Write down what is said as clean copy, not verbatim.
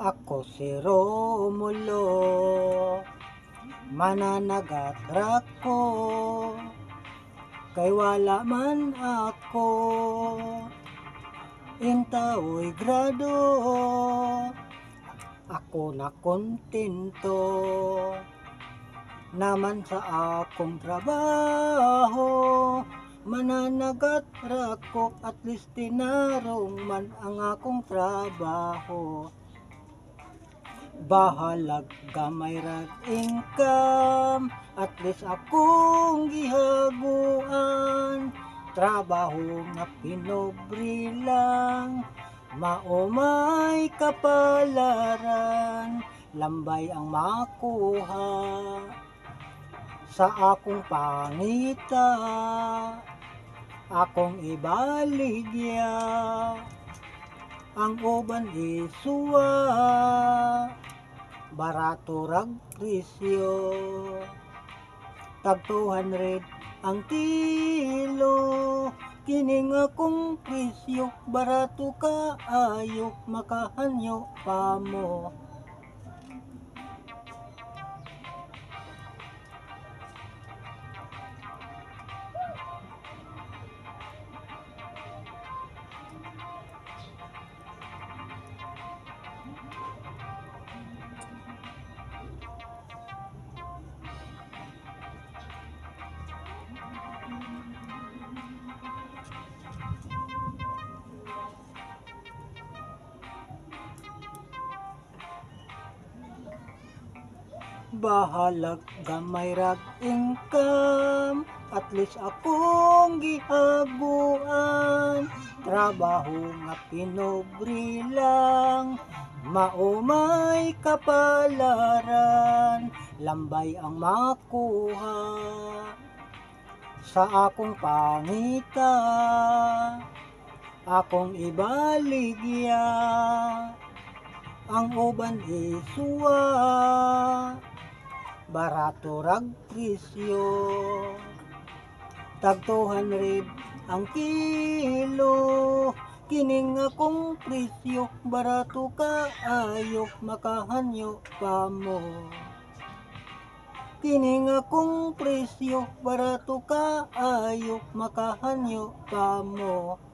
Ako si Romulo, mananagat rako, kay wala man ako, intaoy grado, ako na kontento, naman sa akong trabaho, mananagat rako, at least tinarong man ang akong trabaho. Bahalag gamay rag income, at least akong gihaguan, trabaho nga pinobre lang, maumay kapalaran, lambay ang makuha sa akong pangita, akong ibaligya, ang uban isuwa, barato rag presyo, tag 200 ang kilo, kining akong presyo, barato kaayo, makahanyo pa mo. Bahalag gamay rag income, at least akong gihaguan, trabaho nga pinobre lang, maumay kapalaran, lambay ang makuha sa akong pangita, akong ibaligya, ang uban isuwa, barato rag presyo, tag 200 ang kilo, kining akong presyo, barato kaayo, makahanyo pa mo. Kining akong presyo, barato kaayo, makahanyo pa mo.